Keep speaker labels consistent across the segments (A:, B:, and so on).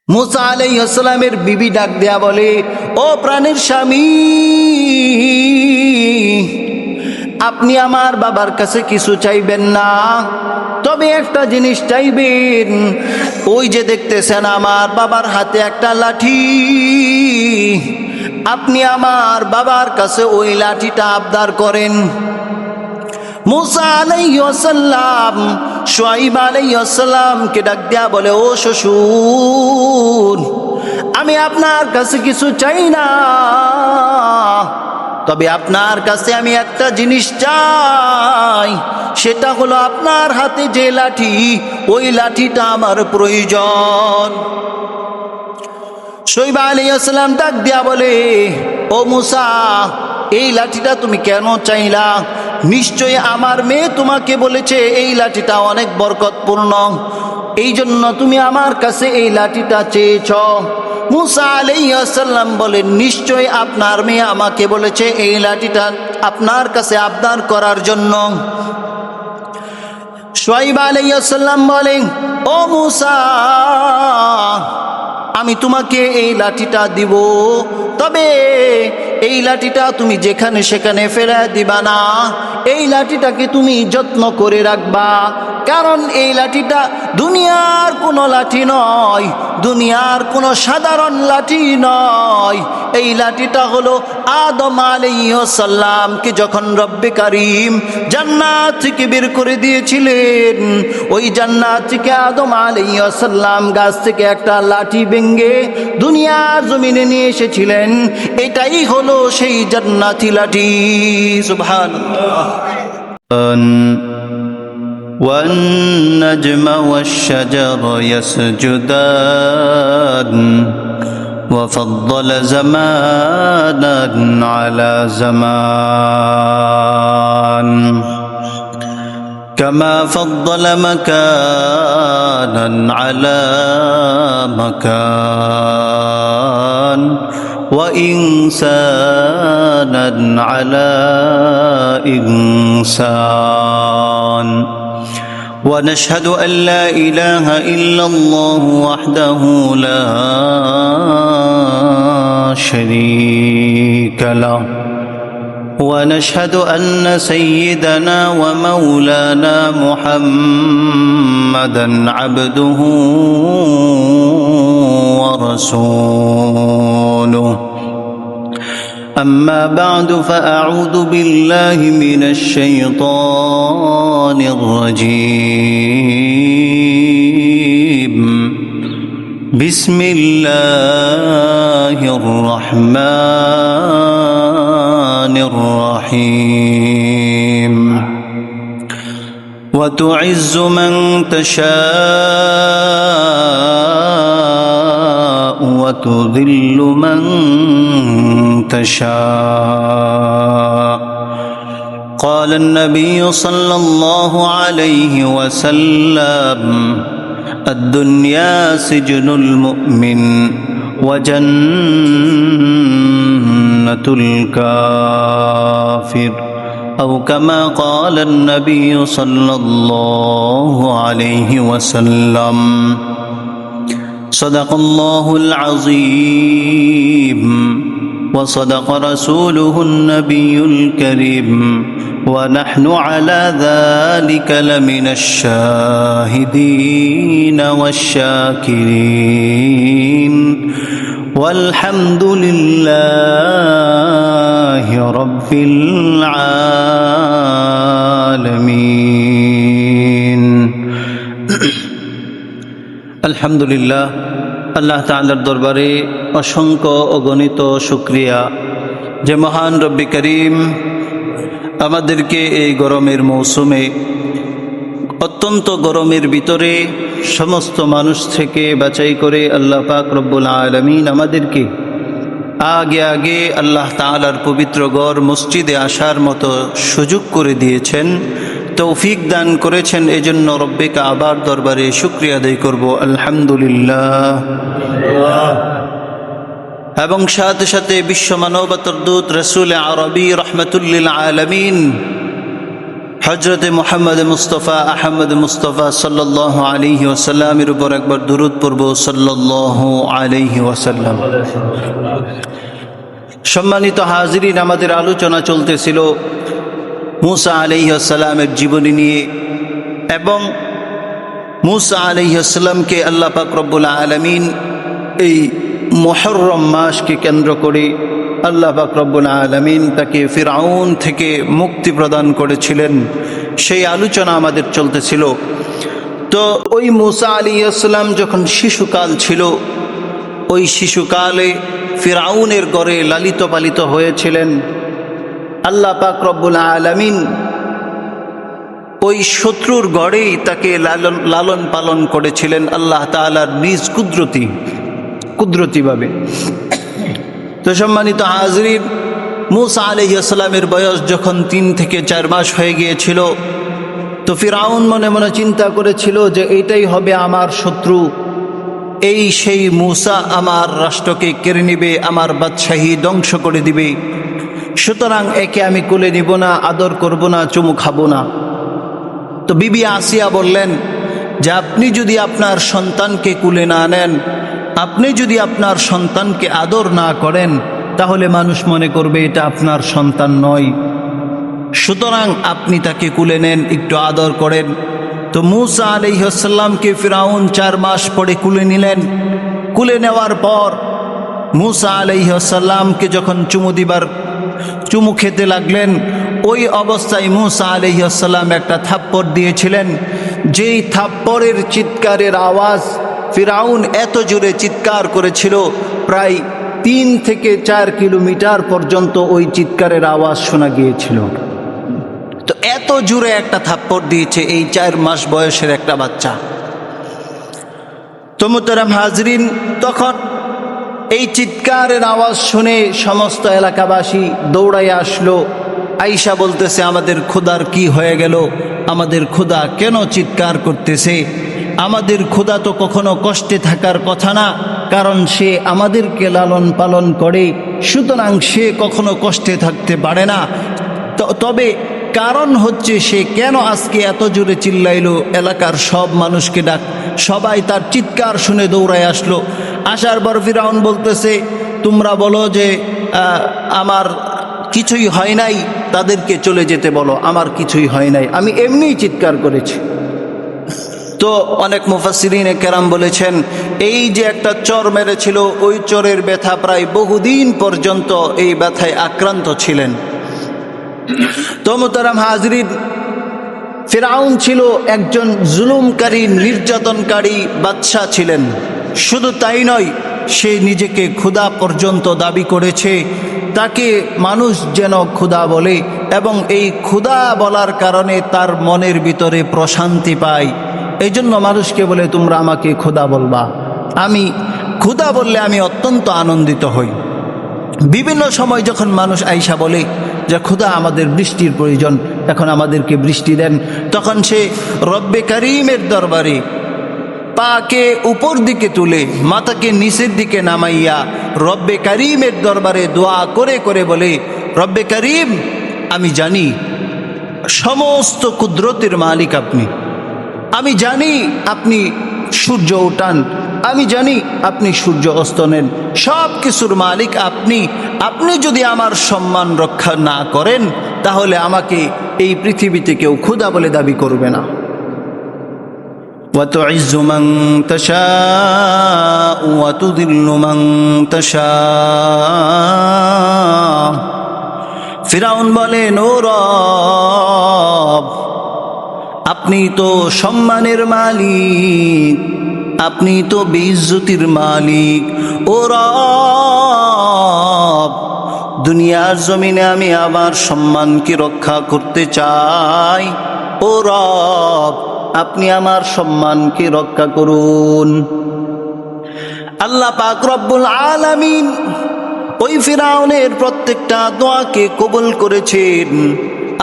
A: মুসা আলাইহিস সালামের বিবি ডাক দেয়া বলে, ও প্রাণের স্বামী, আপনি আমার বাবার কাছে কিছু চাইবেন না, তবে একটা জিনিস চাইবেন। ওই যে দেখতেছেন আমার বাবার হাতে একটা লাঠি, আপনি আমার বাবার কাছে ওই লাঠিটা আবদার করেন। মুসা আলাইহিস সালাম শুআয়ব আলাইহিস সালামকে ডাক দেয়া বলে, ও শ্বশুর, আমি আপনার কাছে কিছু চাই না, তবে আপনার কাছে আমি একটা জিনিস চাই, সেটা হলো আপনার হাতে যে লাঠি, ওই লাঠিটা আমার প্রয়োজন। শুআয়ব আলাইহিস সালাম ডাক দেয়া বলে, ও মুসা, এই লাঠিটা তুমি কেন চাইলা? নিশ্চয়ই আমার মেয়ে তোমাকে বলেছে এই লাঠিটা অনেক বরকতপূর্ণ, এই জন্য তুমি আমার কাছে এই লাঠিটা চেয়েছ। মুসা আলাইহিস সালাম বলেন, নিশ্চয়ই আপনার মেয়ে আমাকে বলেছে এই লাঠিটা আপনার কাছে আবদার করার জন্য। শুআয়ব আলাইহিস সালাম বলেন, ও মুসা, আমি তোমাকে এই লাঠিটা দিব, তবে এই লাঠিটা তুমি যেখানে সেখানে ফেলে দিবা না, এই লাঠিটাকে তুমি যত্ন করে রাখবা, কারণ এই লাঠিটা দুনিয়ার কোনো লাঠি নয়, দুনিয়ার কোনো সাধারণ লাঠি নয়। এই লাঠিটা হলো আদম আলাইহিস সালামকে যখন রব্বে কারীম জান্নাত থেকে বের করে দিয়েছিলেন, ওই জান্নাত থেকে আদম আলাইহিস সালাম গাছ থেকে একটা লাঠি ভেঙে দুনিয়ার জমিনে নিয়ে এসেছিলেন, এটাই হলো সেই জান্নাতি লাঠি। সুবহানাল্লাহ।
B: والنجم والشجر يسجدان وفضل زمانا على زمان كما فضل مكانا على مكان وإنسانا على إنسان ونشهد أن لا إله إلا الله وحده لا شريك له ونشهد أن سيدنا ومولانا محمدا عبده ورسوله أما بعد فأعوذ بالله من الشيطان الرجيم بسم الله الرحمن الرحيم وتعز من تشاء وتذل من تشاء قال النبي صلى الله عليه وسلم الدنيا سجن المؤمن وجنة الكافر أو كما قال النبي صلى الله عليه وسلم صدق الله العظيم وصدق رسوله النبي الكريم ونحن على ذلك لمن الشاهدين والشاكرين والحمد لله رب العالمين الحمد لله আল্লাহ তাআলার দরবারে অসংখ্য অগণিত শুকরিয়া যে মহান রব্বে করিম আমাদেরকে এই গরমের মৌসুমে, অত্যন্ত গরমের ভিতরে সমস্ত মানুষ থেকে বাছাই করে আল্লাহ পাক রব্বুল আলামিন আমাদেরকে আগে আল্লাহ তাআলার পবিত্র ঘর মসজিদে আসার মতো সুযোগ করে দিয়েছেন, তৌফিক দান করেছেন। এজন্য রব্বে কাবার দরবারে শুকরিয়া আদায় করব, আলহামদুলিল্লাহ। এবং সাথে সাথে বিশ্ব মানবতার দূত রাসূল আরবী রহমাতুল লিল আলামিন হজরতে মোহাম্মদ মুস্তফা আহমদ মুস্তফা সাল্লাল্লাহু আলাইহি ওয়াসাল্লামের উপর একবার দুরূদ পড়ব সাল্লাল্লাহু আলাইহি ওয়াসাল্লাম। সম্মানিত হাজিরিন, আমাদের আলোচনা চলতেছিল মূসা আলাইহিস সালামের জীবনী নিয়ে এবং মূসা আলাইহিস সালামকে আল্লাহ পাক রব্বুল আলামিন এই মুহররম মাসকে কেন্দ্র করে আল্লাহ পাক রব্বুল আলামিন তাকে ফিরআউন থেকে মুক্তি প্রদান করেছিলেন, সেই আলোচনা আমাদের চলতেছিল। তো ওই মূসা আলাইহিস সালাম যখন শিশুকাল ছিল, ওই শিশুকালে ফিরআউনের ঘরে লালিত পালিত হয়েছিলেন। আল্লাহ পাক রব্বুল আলামিন ওই শত্রুর গড়েই তাকে লালন পালন করেছিলেন আল্লাহ তাআলার নিজ কুদরতিভাবে। তো সম্মানিত হাজরিন, মূসা আলাইহিস সালামের বয়স যখন 3 থেকে 4 মাস হয়ে গিয়েছিল, তো ফিরআউন মনে মনে চিন্তা করেছিল যে এইটাই হবে আমার শত্রু, এই সেই মূসা আমার রাষ্ট্রকে কেড়ে নেবে, আমার বাদশাহী ধ্বংস করে দিবে, সুতরাং একে আমি কোলে নিব না, আদর করব না, চুমু খাবো না। তো বিবি আসিয়া বললেন যে আপনি যদি আপনার সন্তানকে কুলে না নেন, আপনি যদি আপনার সন্তানকে আদর না করেন, তাহলে মানুষ মনে করবে এটা আপনার সন্তান নয়, সুতরাং আপনি তাকে কুলে নেন, একটু আদর করেন। তো মূসা আলাইহিস সালামকে ফিরআউন 4 মাস পরে কুলে নিলেন। কুলে নেওয়ার পর মূসা আলাইহিস সালামকে যখন চুমু খেতে লাগলেন, ওই অবস্থায় মূসা আলাইহিস সালাম একটা থাপ্পড় দিয়েছিলেন। যেই থাপ্পড়ের চিৎকারের আওয়াজ, ফিরআউন এত জোরে চিৎকার করেছিল, প্রায় 3 থেকে 4 কিলোমিটার পর্যন্ত ওই চিৎকারের আওয়াজ শোনা গিয়েছিল। তো এত জোরে একটা থাপ্পড় দিয়েছে এই 4 মাস বয়সের একটা বাচ্চা। তো মুহতারাম হাজরিন, তখন এই চিৎকারের আওয়াজ শুনে সমস্ত এলাকাবাসী দৌড়াইয়া আসলো। আয়েশা বলতেছে, আমাদের খোদার কি হয়ে গেল, আমাদের খোদা কেন চিৎকার করতেছে? আমাদের খোদা তো কখনো কষ্টে থাকার কথা না, কারণ সে আমাদেরকে লালন পালন করে, সুতরাং সে কখনো কষ্টে থাকতে পারে না। তবে কারণ হচ্ছে সে কেন আজকে এত জোরে চিল্লাইলো, এলাকার সব মানুষকে সবাই তার চিৎকার শুনে দৌড়ায় আসলো। আসার পর ফিরআউন বলতেছে, তোমরা বলো যে আমার কিছুই হয় নাই, তাদেরকে চলে যেতে বলো, আমার কিছুই হয় নাই, আমি এমনিই চিৎকার করেছি। তো অনেক মুফাসসিরিনে কেরাম বলেছেন, এই যে একটা চর মেরেছিল, ওই চরের ব্যথা প্রায় বহুদিন পর্যন্ত এই ব্যথায় আক্রান্ত ছিলেন। তো মুহতারাম হাজরিন, ফিরআউন ছিল একজন জুলুমকারী, নির্যাতনকারী বাদশা ছিলেন। শুধু তাই নয়, সে নিজেকে খোদা পর্যন্ত দাবি করেছে। তাকে মানুষ যেন খোদা বলে এবং এই খোদা বলার কারণে তার মনের ভিতরে প্রশান্তি পায়। এই জন্য মানুষকে বলে, তোমরা আমাকে খোদা বলবা, আমি খোদা বললে আমি অত্যন্ত আনন্দিত হই। বিভিন্ন সময় যখন মানুষ আয়েশা বলে যে খোদা আমাদের বৃষ্টির প্রয়োজন, এখন আমাদেরকে বৃষ্টি দেন, তখন সে রব্বে কারীমের দরবারে পাকে উপর দিকে তুলে মাথাকে নিচের দিকে নামাইয়া রব্বে কারীমের দরবারে দোয়া করে করে বলে, রব্বে কারীম, আমি জানি সমস্ত কুদরতের মালিক আপনি, আমি জানি আপনি সূর্য ওঠান, আমি জানি আপনি সূর্য অস্ত নেন, সব কিছুর মালিক আপনি। আপনি যদি আমার সম্মান রক্ষা না করেন, তাহলে আমাকে এই পৃথিবীতে কেউ খোদা বলে দাবি করবে না। وَتُعِزُّ مَن تَشَاءُ وَتُذِلُّ مَن تَشَاءُ। ফিরআউন বলেন, ও রব, আপনি তো সম্মানের মালিক, আপনি তো বেইজ্জতির মালিক। ও রব, দুনিয়ার জমিনে আমি আমার সম্মানকে রক্ষা করতে চাই। ও রব, আপনি আমার সম্মানকে রক্ষা করুন। আল্লাহ পাক রব্বুল আলামিন ওই ফিরআউনের প্রত্যেকটা দোয়াকে কবুল করেছেন।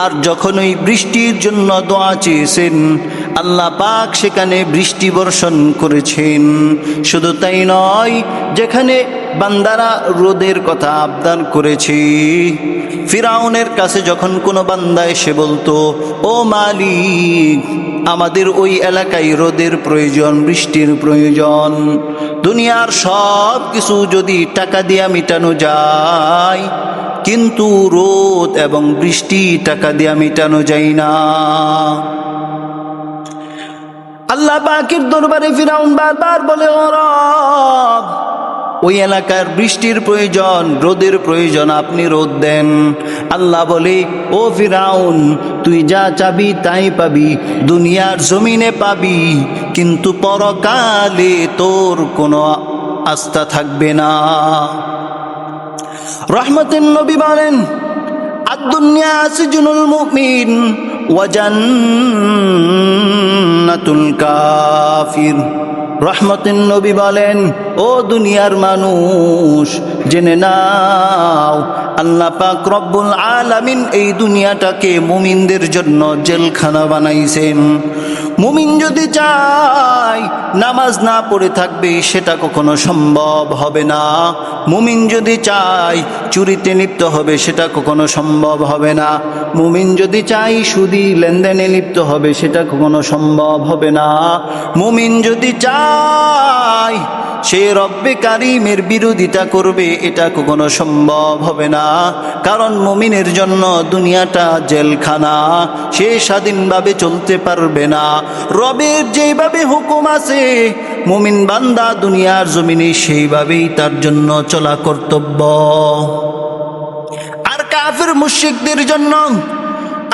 B: আর যখন ওই বৃষ্টির জন্য দোয়া চেয়েছেন,
A: আল্লাহ পাক সেখানে বৃষ্টি বর্ষণ করেছেন। শুধু তাই নয়, যেখানে বান্দারা রোদের কথা আবদার করেছে, ফিরাউনের কাছে যখন কোনো বান্দা এসে বলতো, ও মালিক, আমাদের ওই এলাকায় রোদের প্রয়োজন, বৃষ্টির প্রয়োজন, দুনিয়ার সব কিছু যদি টাকা দিয়ে মেটানো যায়, কিন্তু রোদ এবং বৃষ্টি টাকা দিয়ে মেটানো যায় না। আল্লাহ পাকের দরবারে ফিরাউন বারবার বলে, ও রব, ওই এলাকার বৃষ্টির প্রয়োজন, রোদের প্রয়োজন, আপনি রোদ দেন। আল্লাহ বলে, ও ফিরাউন, তুই যা চাবি তাই পাবি, দুনিয়ার জমিনে পাবি, কিন্তু পরকালে তোর কোনো আস্থা থাকবে না। রহমতের নবী বলেন, আদ-দুনিয়া সিজনুল মুমিন ওয়া জান্নাতুল কাফির। রহমতের নবী বলেন, ও দুনিয়ার মানুষ, জেনে নাও, আল্লাহ পাক রব্বুল আলামিন এই দুনিয়াটাকে মুমিনদের জন্য জেলখানা বানাইছেন। মুমিন যদি চায় নামাজ না পড়ে থাকবে, সেটা কখনো সম্ভব হবে না। মুমিন যদি চায় চুরিতে লিপ্ত হবে, সেটা কখনো সম্ভব হবে না। মুমিন যদি চায় সুদী লেনদেনে লিপ্ত হবে, সেটা কখনো সম্ভব হবে না। মুমিন যদি চায় সে রব্বে কারিমের বিরোধিতা করবে, এটা কখনো সম্ভব হবে না। কারণ মুমিনের জন্য দুনিয়াটা জেলখানা, সে স্বাধীনভাবে চলতে পারবে না। রবের যেভাবে হুকুম আছে, মুমিন বান্দা দুনিয়ার জমিনে সেইভাবেই তার জন্য চলা কর্তব্য। আর কাফির মুশরিকদের জন্য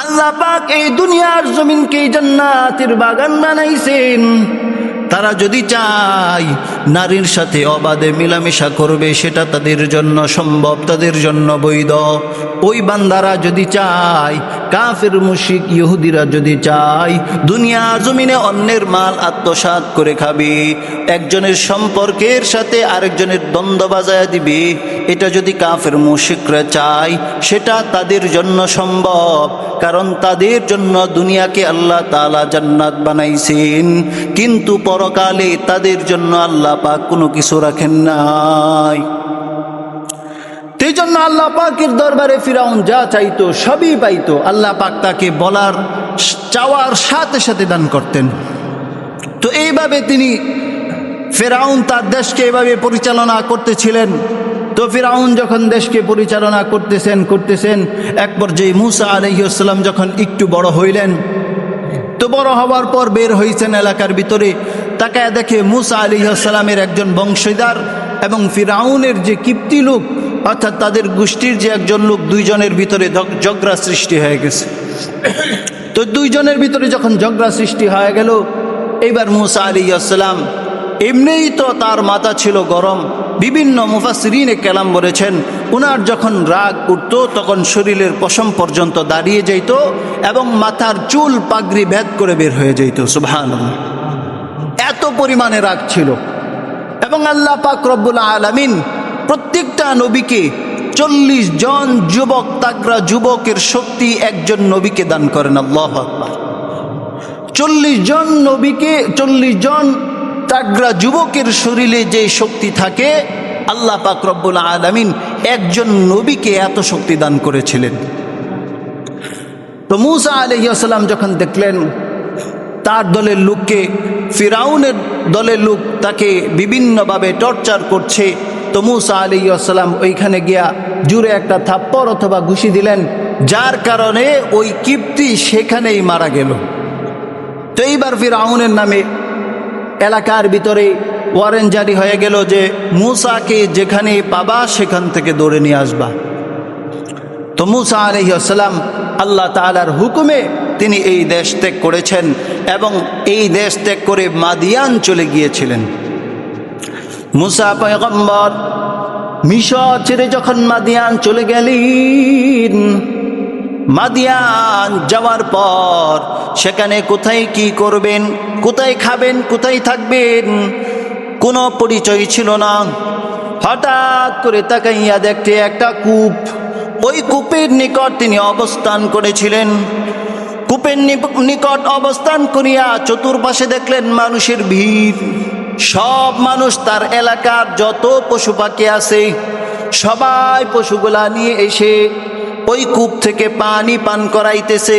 A: আল্লাহ পাক এই দুনিয়ার জমিনকে জান্নাতের বাগান বানাইছেন। তারা যদি চায় নারীর সাথে অবাধে মেলামেশা করবে, সেটা তাদের জন্য সম্ভব, তাদের জন্য বৈধ। ওই বান্দারা যদি চায়, কাফির মুশরিক ইহুদিরা যদি চায় দুনিয়ার জমিনে অন্যের মাল আত্মসাৎ করে খাবে, একজনের সম্পর্কের সাথে আরেকজনের দ্বন্দ্ব বাজায় দিবে, এটা যদি কাফির মুশরিকরা চায়, সেটা তাদের জন্য সম্ভব। কারণ তাদের জন্য দুনিয়াকে আল্লাহ তাআলা জান্নাত বানাইছেন, কিন্তু পরকালে তাদের জন্য আল্লাহ পাক কোনো কিছু রাখেন নাই। এই জন্য আল্লাহ পাকের দরবারে ফিরাউন যা চাইতো সবই পাইতো। আল্লাহ পাক তাকে বলার চাওয়ার সাথে সাথে দান করতেন। তো এইভাবে তিনি ফিরাউন তার দেশকে এভাবে পরিচালনা করতেছিলেন। তো ফিরাউন যখন দেশকে পরিচালনা করতেছেন এক পর্যায়ে মূসা আলাইহিস সালাম যখন একটু বড় হইলেন, তো বড় হওয়ার পর বের হয়েছেন এলাকার ভিতরে, তাকায় দেখে মূসা আলাইহিস সালামের একজন বংশধর এবং ফিরাউনের যে কিপ্তি লোক, অর্থাৎ তাদের গোষ্ঠীর যে একজন লোক, দুইজনের ভিতরে ঝগড়া সৃষ্টি হয়ে গেছে। তো দুইজনের ভিতরে যখন ঝগড়া সৃষ্টি হয়ে গেল, এইবার মূসা আলাইহিস সালাম, এমনিই তো তার মাথা ছিল গরম, বিভিন্ন মুফাসসিরিনে কেলাম বলেছেন, উনার যখন রাগ উঠত তখন শরীরের পশম পর্যন্ত দাঁড়িয়ে যেত এবং মাথার চুল পাগড়ি ভেদ করে বের হয়ে যেত। সুবহানাল্লাহ, এত পরিমাণে রাগ ছিল। এবং আল্লাহ পাক রব্বুল আলামিন প্রত্যেকটা নবীকে 40 জন যুবক, তাগড়া যুবকের শক্তি একজন নবীকে দান করেন। আল্লাহু আকবার। 40 জন নবীকে, 40 জন তাগড়া যুবকের শরীরে যে শক্তি থাকে, আল্লাহ পাক রব্বুল আলামিন একজন নবীকে এত শক্তি দান করেছিলেন। তো মূসা আলাইহিস সালাম যখন দেখলেন তার দলের লোককে, ফিরাউনের দলের লোক তাকে বিভিন্নভাবে টর্চার করছে, তো মূসা আলাইহিস সালাম ওইখানে গিয়া জুড়ে একটা থাপ্পড় অথবা ঘুষি দিলেন, যার কারণে ওই কিপ্তি সেখানেই মারা গেল। তো এইবার ফিরাউনের নামে এলাকার ভিতরে ওয়ারেন্ট জারি হয়ে গেল যে মূসাকে যেখানে পাবা সেখান থেকে দৌড়ে নিয়ে আসবা। তো মূসা আলাইহিস সালাম আল্লাহ তাআলার হুকুমে তিনি এই দেশ ত্যাগ করেছেন এবং এই দেশ ত্যাগ করে মাদিয়ান চলে গিয়েছিলেন। মূসা পয়গম্বর মিশর ছেড়ে যখন মাদিয়ান চলে গেলেন, মাদিয়ান যাওয়ার পর সেখানে কোথায় কি করবেন, কোথায় খাবেন, কোথায় থাকবেন, কোনো পরিচয় ছিল না। হঠাৎ করে তাকাইয়া দেখতে একটা কূপ, ওই কূপের নিকট তিনি অবস্থান করেছিলেন। কূপের নিকট অবস্থান করিয়া চতুর্পাশে দেখলেন মানুষের ভিড়। সব মানুষ, তার এলাকার যত পশু পাখি আছে সবাই পশুগুলা নিয়ে এসে ওই কূপ থেকে পানি পান করাইতেছে।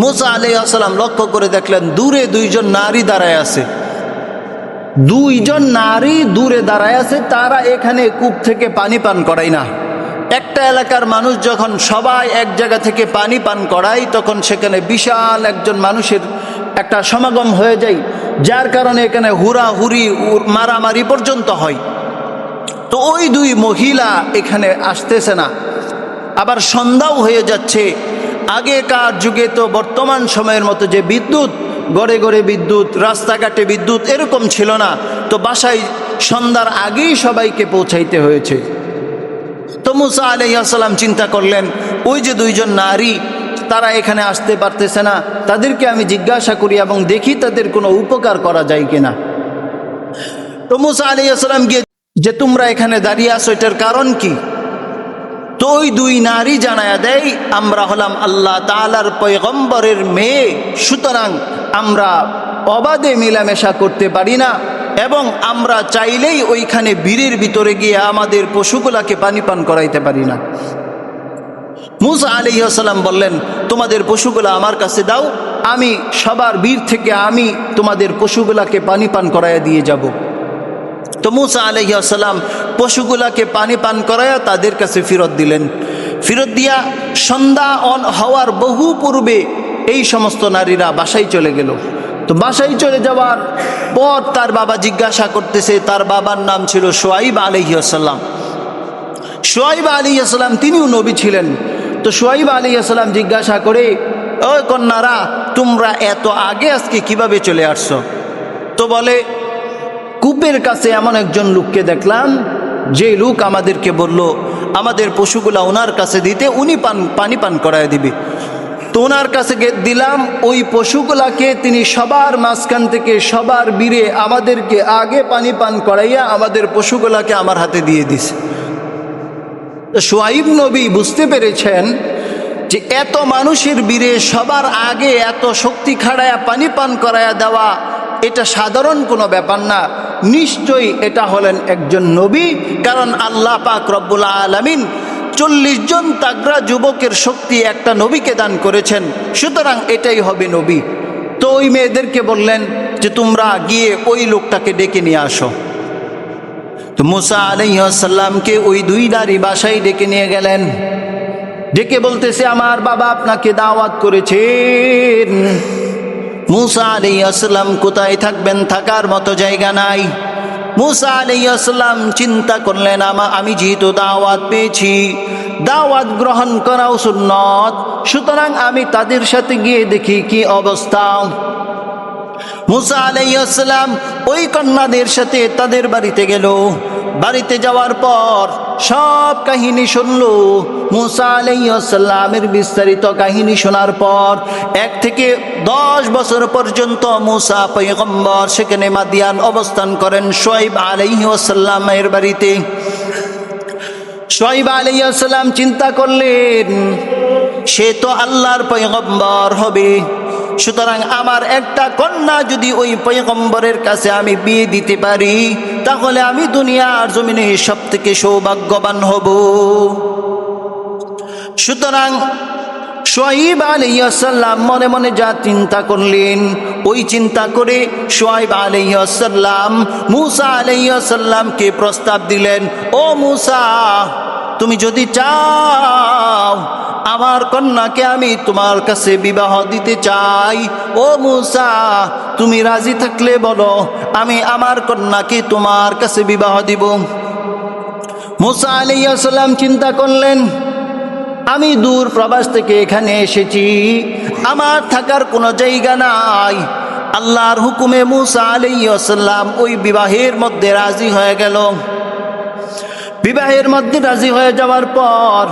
A: মুসা আলাইহিস সালাম লক্ষ্য করে দেখলেন দূরে দুইজন নারী দাঁড়ায় আছে। দুইজন নারী দূরে দাঁড়ায় আছে, তারা এখানে কূপ থেকে পানি পান করায় না। একটা এলাকার মানুষ যখন সবাই এক জায়গা থেকে পানি পান করায়, তখন সেখানে বিশাল একজন মানুষের একটা সমাগম হয়ে যায়, যার কারণে এখানে হুড়াহুড়ি মারামারি পর্যন্ত হয়। তো ওই দুই মহিলা এখানে আসতেছে না। আবার সন্ধ্যাও হয়ে যাচ্ছে। আগেকার যুগে তো বর্তমান সময়ের মতো যে বিদ্যুৎ, গড়ে গড়ে বিদ্যুৎ, রাস্তাঘাটে বিদ্যুৎ এরকম ছিল না। তো বাসায় সন্ধ্যার আগেই সবাইকে পৌঁছাইতে হয়েছে। তো মুসা আলাইহিস সালাম চিন্তা করলেন, ওই যে দুইজন নারী, তারা এখানে আসতে পারতেছে না, তাদেরকে আমি জিজ্ঞাসা করি এবং দেখি তাদের কোনো উপকার করা যায় কিনা। তো মুসা আলাইহিস সালাম গিয়ে, যে তোমরা এখানে দাঁড়িয়ে আছো, এটার কারণ কি? তো ওই দুই নারী জানায়া দেয়, আমরা হলাম আল্লাহ তাআলার পয়গম্বরের মেয়ে, সুতরাং আমরা অবাধে মেলামেশা করতে পারি না এবং আমরা চাইলেই ওইখানে বীরের ভিতরে গিয়ে আমাদের পশুগুলাকে পানি পান করাইতে পারি না। মুসা আলাইহিস সালাম বললেন, তোমাদের পশুগুলা আমার কাছে দাও, আমি সবার বীর থেকে আমি তোমাদের পশুগুলাকে পানি পান করাইয়া দিয়ে যাব। তো মুসা আলাইহিস সালাম পশুগুলাকে পানি পান করাইয়া তাদের কাছে ফেরত দিলেন। ফেরত দিয়া সন্ধ্যা হওয়ার বহু পূর্বে এই সমস্ত নারীরা বাসায় চলে গেল। তো বাসায় চলে যাওয়ার পর তার বাবা জিজ্ঞাসা করতেছে, তার বাবার নাম ছিল শুআইব আলাইহিস সালাম। শুআইব আলাইহিস সালাম তিনিও নবী ছিলেন। তো শুআইব আলাইহিস সালাম জিজ্ঞাসা করে, ওই কন্যারা, তোমরা এত আগে আজকে কিভাবে চলে আসছো? তো বলে, কূপের কাছে এমন একজন লোককে দেখলাম, যে লোক আমাদেরকে বলল আমাদের পশুগুলা ওনার কাছে দিতে, উনি পানি পান করায় দিবে। তো ওনার কাছে দিলাম, ওই পশুগুলাকে তিনি সবার মাঝখান থেকে সবার বীরে আমাদেরকে আগে পানি পান করাইয়া আমাদের পশুগুলাকে আমার হাতে দিয়ে দিছে। শুআইব নবী বুঝতে পেরেছেন যে এত মানুষের বীরে সবার আগে এত শক্তি খাড়ায়া পানি পান করাইয়া দেওয়া এটা সাধারণ কোনো ব্যাপার না, নিশ্চয়ই এটা হলেন একজন নবী। কারণ আল্লাহ পাক রব্বুল আলামিন 40 জন তাগড়া যুবকের শক্তি একটা নবীকে দান করেছেন, সুতরাং এটাই হবে নবী। তো ওই মেয়েদেরকে বললেন যে তোমরা গিয়ে ওই লোকটাকে ডেকে নিয়ে আসো। তো মুসা আলাইহিস সালামকে ওই দুই নারী বাসায় ডেকে নিয়ে গেলেন। ডেকে বলতেছে, আমার বাবা আপনাকে দাওয়াত করেছেন। মুসা আলাইহিস সালাম কোথায় থাকবেন, থাকার মতো জায়গা নাই। মুসা আলাইহিস সালাম চিন্তা করলেন, আমি যেহেতু দাওয়াত পেয়েছি, দাওয়াত গ্রহণ করাও সুন্নত, সুতরাং আমি তাদের সাথে গিয়ে দেখি কি অবস্থা। মুসা আলাইহিস সালাম ওই কন্যাদের সাথে তাদের বাড়িতে গেল। বাড়িতে যাওয়ার পর সব কাহিনী শুনল। মুসা আলাইহিস সালামের বিস্তারিত কাহিনী শোনার পর 1 থেকে 10 বছর পর্যন্ত মুসা পয়গম্বর সেখানে মাদিয়ান অবস্থান করেন শুআইব আলাইহিস সালামের বাড়িতে। শুআইব আলাইহিস সালাম চিন্তা করলেন, সে তো আল্লাহর পয়গম্বর হবে, সুতরাং আমার একটা কন্যা যদি ওই পয়গম্বরের কাছে আমি বিয়ে দিতে পারি, তাহলে আমি দুনিয়ার জমিনে সব থেকে সৌভাগ্যবান হব। সুতরাং শুআইব আলাইহিস সালাম মনে মনে যা চিন্তা করলেন, ওই চিন্তা করে শুআইব আলাইহিস সালাম মুসা আলাইহিস সালামকে প্রস্তাব দিলেন, ও মুসা, তুমি যদি চাও আমার কন্যাকে আমি তোমার কাছে বিবাহ দিতে চাই, ও মুসা, তুমি রাজি থাকলে বলো, আমি আমার কন্যাকে তোমার কাছে বিবাহ দিব। মুসা আলাইহিস সালাম চিন্তা করলেন, আমি দূর প্রবাস থেকে এখানে এসেছি, আমার থাকার কোনো জায়গা নাই। আল্লাহর হুকুমে মুসা আলাইহিস সালাম ওই বিবাহের মধ্যে রাজি হয়ে গেল। বিবাহের মধ্যে রাজি হয়ে যাওয়ার পর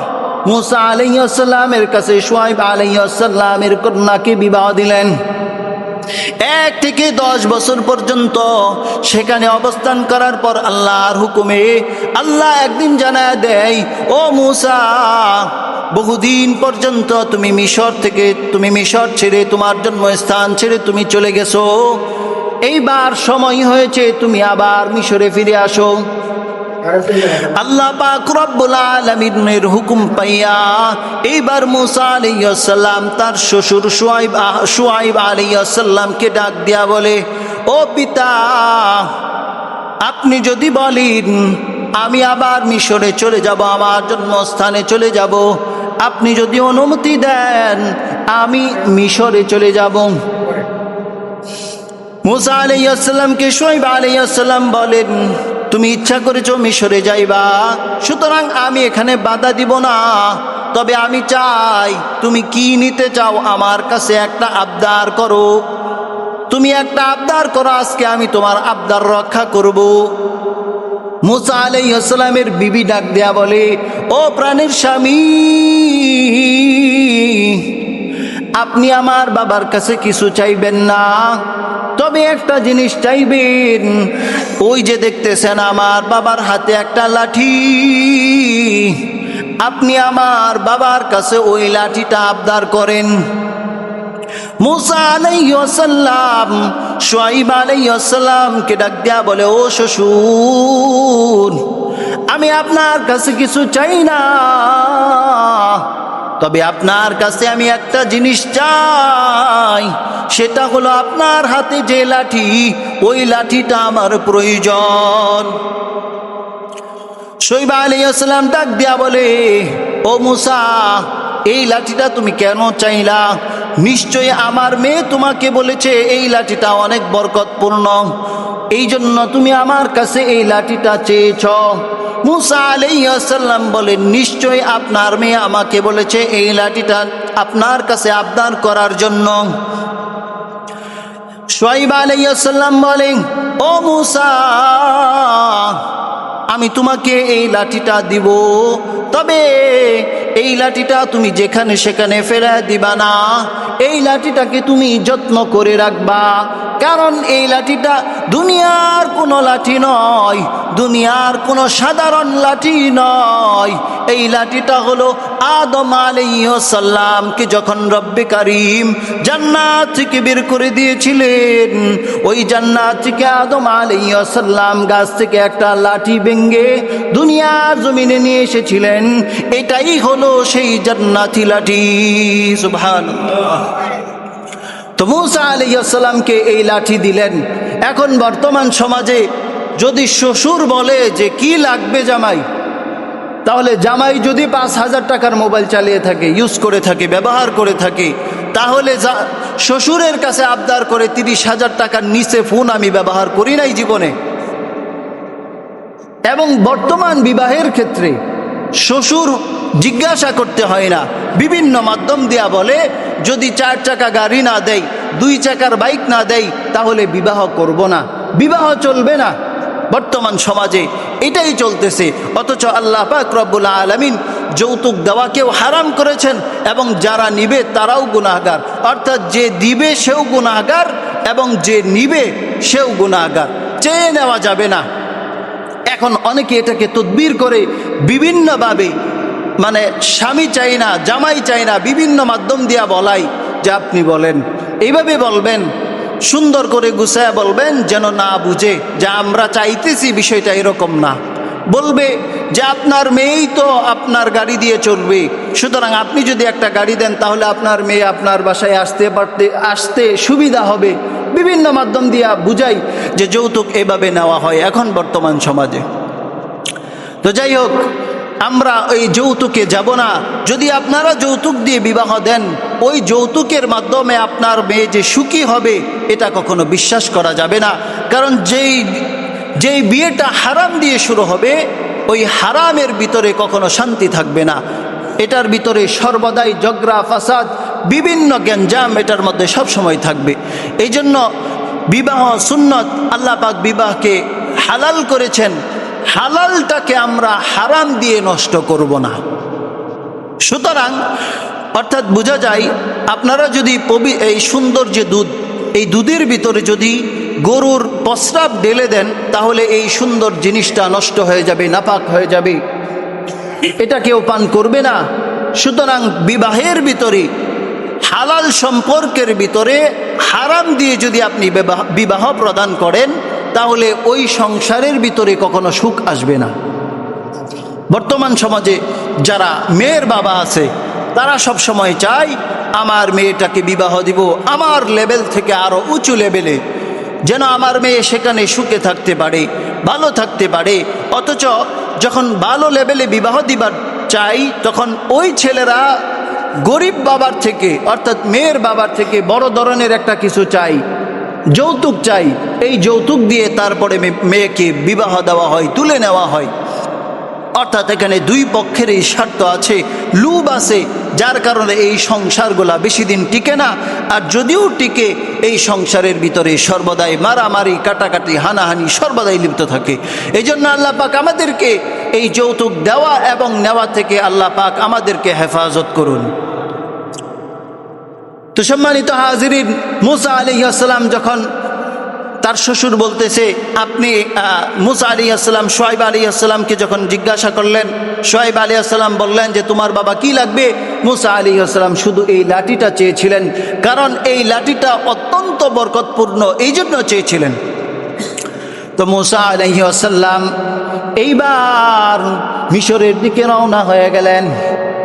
A: মুসা আলাইহিস সালামের কাছে শুআইব আলাইহিস সালামের কন্যাকে বিবাহ দিলেন। 1 থেকে 10 বছর পর্যন্ত সেখানে অবস্থান করার পর আল্লাহর হুকুমে আল্লাহ একদিন জানায় দেয়, ও মুসা, বহুদিন পর্যন্ত তুমি মিশর ছেড়ে, তোমার জন্মস্থান ছেড়ে তুমি চলে গেছো। এইবার সময় হয়েছে তুমি আবার মিশরে ফিরে আসো। আল্লাহ পাক রব্বুল আলামিনের হুকুম পাইয়া এইবার মূসা আলাইহিস সালাম তার শ্বশুর শুআইব আলাইহিস সালামকে ডাক দিয়া বলে, ও পিতা, আপনি যদি বলেন আমি আবার মিশরে চলে যাব, আমার জন্মস্থানে চলে যাব, আপনি যদি অনুমতি দেন আমি মিশরে চলে যাব। মূসা আলাইহিস সালামকে শুআইব আলাইহিস সালাম বলেন, তুমি ইচ্ছা করেছো মিশরে যাইবা, সুতরাং আমি এখানে বাধা দিব না, তবে আমি চাই তুমি কি নিতে চাও আমার কাছে একটা আবদার করো। তুমি একটা আবদার করো, আজকে আমি তোমার আবদার রক্ষা করব। মূসা আলাইহিস সালামের বিবি ডাক দেয়া বলে, ও প্রাণের স্বামী, আপনি আমার বাবার কাছে কিছু চাইবেন না, তবে একটা জিনিস চাইবেন। ওই যে দেখতেছেন আমার বাবার হাতে একটা লাঠি, আপনি আমার বাবার কাছে ওই লাঠিটা আবদার করেন। মূসা আলাইহিস সালাম শুআইব আলাইহিস সালামকে ডাক দেয়া বলে, ও শ্বশুর, আমি আপনার কাছে কিছু চাই না, তবে আপনার কাছে আমি একটা জিনিস চাই, সেটা হলো আপনার হাতে যে লাঠি, ওই লাঠিটা আমার প্রয়োজন। শুআইব আলাইহিস সালাম ডাক দিয়া বলে, ও মূসা, এই লাঠিটা তুমি কেন চাইলা? নিশ্চয়ই আমার মেয়ে তোমাকে বলেছে এই লাঠিটা অনেক বরকতপূর্ণ, এই জন্য তুমি আমার কাছে এই লাঠিটা চেয়েছ। মূসা আলাইহিস সালাম বলেন, নিশ্চয়ই আপনার মেয়ে আমাকে বলেছে এই লাঠিটা আপনার কাছে আবদার করার জন্য। শুআইব আলাইহিস সালাম বলেন, ও মূসা, আমি তোমাকে এই লাঠিটা দিব, তবে এই লাঠিটা তুমি যেখানে সেখানে ফেলে দিবা না, এই লাঠিটাকে তুমি যত্ন করে রাখবা, কারণ এই লাঠিটা দুনিয়ার কোনো লাঠি নয়, দুনিয়ার কোনো সাধারণ লাঠি নয়। এই লাঠিটা হলো আদম আলাইহিস সালামকে যখন রব্বে কারীম জান্নাত থেকে বের করে দিয়েছিলেন, ওই জান্নাত থেকে আদম আলাইহিস সালাম গাছ থেকে একটা লাঠি ভেঙে দুনিয়ার জমিনে নিয়ে এসেছিলেন। এটাই হলো সেই জান্নাতি লাঠি। সুবহানাল্লাহ। তো মূসা আলাইহিস সালামকে এই লাঠি দিলেন। এখন বর্তমান সমাজে যদি শ্বশুর বলে যে কি লাগবে জামাই, তাহলে জামাই যদি 5,000 টাকার মোবাইল চালিয়ে থাকে, ইউজ করে থাকে, ব্যবহার করে থাকে, তাহলে শ্বশুরের কাছে আবদার করে 30,000 টাকার নিচে ফোন আমি ব্যবহার করি নাই জীবনে। এবং বর্তমান বিবাহের ক্ষেত্রে শ্বশুর জিজ্ঞাসা করতে হয় না, বিভিন্ন মাধ্যম দেয়া বলে যদি 4 চাকা গাড়ি না দেয়, 2 চাকার বাইক না দেয়, তাহলে বিবাহ করব না, বিবাহ চলবে না। বর্তমান সমাজে এটাই চলতেছে। অথচ আল্লাহ পাক রব্বুল আলামিন যৌতুক দেওয়াকেও হারাম করেছেন, এবং যারা নিবে তারাও গুনাহগার, অর্থাৎ যে দিবে সেও গুনাহগার এবং যে নিবে সেও গুনাহগার, চেয়ে নেওয়া যাবে না। এখন অনেকে এটাকে তদবির করে বিভিন্নভাবে, মানে স্বামী চাই না, জামাই চাই না, বিভিন্ন মাধ্যম দিয়া বলাই যে আপনি বলেন, এইভাবে বলবেন, সুন্দর করে গুছায়া বলবেন, যেন না বুঝে যে আমরা চাইতেছি বিষয়টা এরকম না। বলবে যে আপনার মেয়েই তো আপনার গাড়ি দিয়ে চলবে, সুতরাং আপনি যদি একটা গাড়ি দেন তাহলে আপনার মেয়ে আপনার বাসায় আসতে সুবিধা হবে। বিভিন্ন মাধ্যম দিয়া বুঝাই যে যৌতুক এভাবে নেওয়া হয় এখন বর্তমান সমাজে। তো যাই হোক, আমরা ওই যৌতুকে যাব না। যদি আপনারা যৌতুক দিয়ে বিবাহ দেন, ওই যৌতুকের মাধ্যমে আপনার মেয়ে যে সুখী হবে এটা কখনো বিশ্বাস করা যাবে না। কারণ যেই বিয়েটা হারাম দিয়ে শুরু হবে, ওই হারামের ভিতরে কখনো শান্তি থাকবে না। এটার ভিতরে সর্বদাই ঝগড়া ফাসাদ, বিভিন্ন গ্যাঞ্জাম এটার মধ্যে সব সময় থাকবে। এই জন্য বিবাহ সুন্নত, আল্লাহ পাক বিবাহকে হালাল করেছেন, হালালটাকে আমরা হারাম দিয়ে নষ্ট করব না। সুতরাং অর্থাৎ বোঝা যায়, আপনারা যদি এই সুন্দর যে দুধ, এই দুধের ভিতরে যদি গরুর প্রস্রাব ঢেলে দেন, তাহলে এই সুন্দর জিনিসটা নষ্ট হয়ে যাবে, নাপাক হয়ে যাবে, এটা কেউ পান করবে না। সুতরাং বিবাহের ভিতরে, হালাল সম্পর্কের ভিতরে হারাম দিয়ে যদি আপনি বিবাহ প্রদান করেন, তাহলে ওই সংসারের ভিতরে কখনো সুখ আসবে না। বর্তমান সমাজে যারা মেয়ের বাবা আছে, তারা সব সময় চায় আমার মেয়েটাকে বিবাহ দিব আমার লেভেল থেকে আরো উঁচু লেভেলে, যেন আমার মেয়ে সেখানে সুখে থাকতে পারে, ভালো থাকতে পারে। অথচ যখন ভালো লেভেলে বিবাহ দিবার চাই, তখন ওই ছেলেরা গরিব বাবার থেকে, অর্থাৎ মেয়ের বাবার থেকে বড় ধরনের একটা কিছু চাই, যৌতুক চাই। এই যৌতুক দিয়ে তারপরে মেয়েকে বিবাহ দেওয়া হয়, তুলে নেওয়া হয়। অর্থাৎ এখানে দুই পক্ষেরই স্বার্থ আছে, লুভ আছে, যার কারণে এই সংসারগুলা বেশি দিন টিকে না। আর যদিও টিকে, এই সংসারের ভিতরে সর্বদাই মারামারি, কাটাকাটি, হানাহানি সর্বদাই লিপ্ত থাকে। এই জন্য আল্লাহ পাক আমাদেরকে এই যৌতুক দেওয়া এবং নেওয়া থেকে আল্লাহ পাক আমাদেরকে হেফাজত করুন। তো সম্মানিত হাজিরিন, মুসা আলাইহিস সালাম যখন তার শ্বশুর বলতেছে, আপনি মুসা আলাইহিস সালাম শুআয়ব আলাইহিস সালামকে যখন জিজ্ঞাসা করলেন, শুআয়ব আলাইহিস সালাম বললেন যে তোমার বাবা কি লাগবে? মুসা আলাইহিস সালাম শুধু এই লাঠিটা চেয়েছিলেন, কারণ এই লাঠিটা অত্যন্ত বরকতপূর্ণ, এই জন্য চেয়েছিলেন। তো মুসা আলাইহিস সালাম এইবার মিশরের দিকে রওনা হয়ে গেলেন।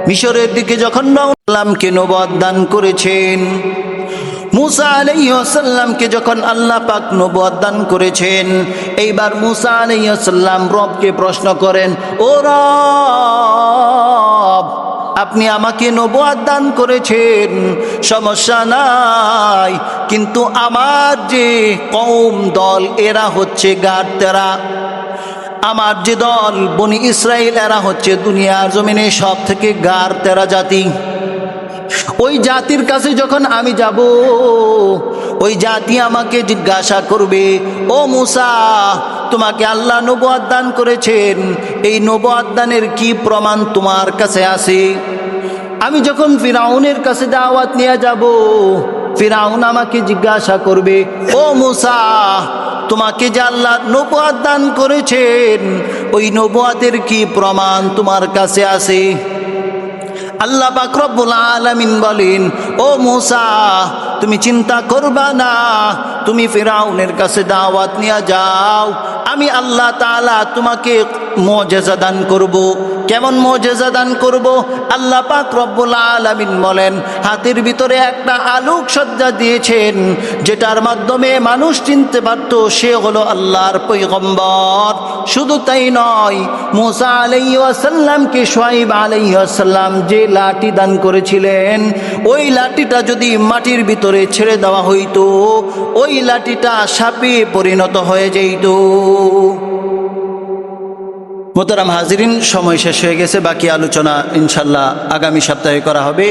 A: মিশরের দিকে যখন রওনাকে নবুয়ত দান করেছেন, মুসা আলাইহিস সালামকে যখন আল্লাহ পাক নবুয়ত দান করেছেন, এইবার মুসা আলাইহিস সালাম রবকে প্রশ্ন করেন, ও রব, আপনি আমাকে নবুয়ত দান করেছেন, সমস্যা নাই, কিন্তু আমার যে কওম দল, এরা হচ্ছে গাড়তেরা। আমার যে দল বনি ইসরাইল, এরা হচ্ছে দুনিয়ার জমিনে সব থেকে গাড়তেরা জাতি। ওই জাতির কাছে যখন আমি যাব, ওই জাতি আমাকে জিজ্ঞাসা করবে, ও মুসা, তোমাকে আল্লাহ নবুয়ত দান করেছেন, এই নবুয়ত দানের কি প্রমাণ তোমার কাছে আছে? আমি যখন ফিরাউনের কাছে দাওয়াত নিয়ে যাব, ফিরাউন আমাকে জিজ্ঞাসা করবে, ও মুসা, তোমাকে যে আল্লাহ নবুয়ত দান করেছেন, ওই নবুয়তের কি প্রমাণ তোমার কাছে আছে? আল্লাহ পাক রব্বুল আলামিন বলেন, ও মুসা, তুমি চিন্তা করবা না, তুমি ফিরাউনের কাছে দাওয়াত নিয়ে যাও, আমি আল্লাহ তাআলা তোমাকে মুজিজা দান করব। কেমন মুজিজা দান করব? আল্লাহ পাক রব্বুল আলামিন বলেন, হাতের ভিতরে একটা আলোক সজ্জা দিয়েছেন, যেটার মাধ্যমে মানুষ চিনতে পারত সে হলো আল্লাহর পয়গম্বর। শুধু তাই নয়, মুসা আলাইহিস সালামকে শুআয়ব আলাইহিস সালাম যে লাঠি দান করেছিলেন, ওই লাঠিটা যদি মাটির ভিতরে ছেড়ে দেওয়া হইতো, ওই লাঠিটা সাপে পরিণত হয়ে যেত। মোহতারাম হাজিরিন, সময় শেষ হয়ে গেছে, বাকি আলোচনা ইনশাল্লাহ আগামী সপ্তাহে করা হবে।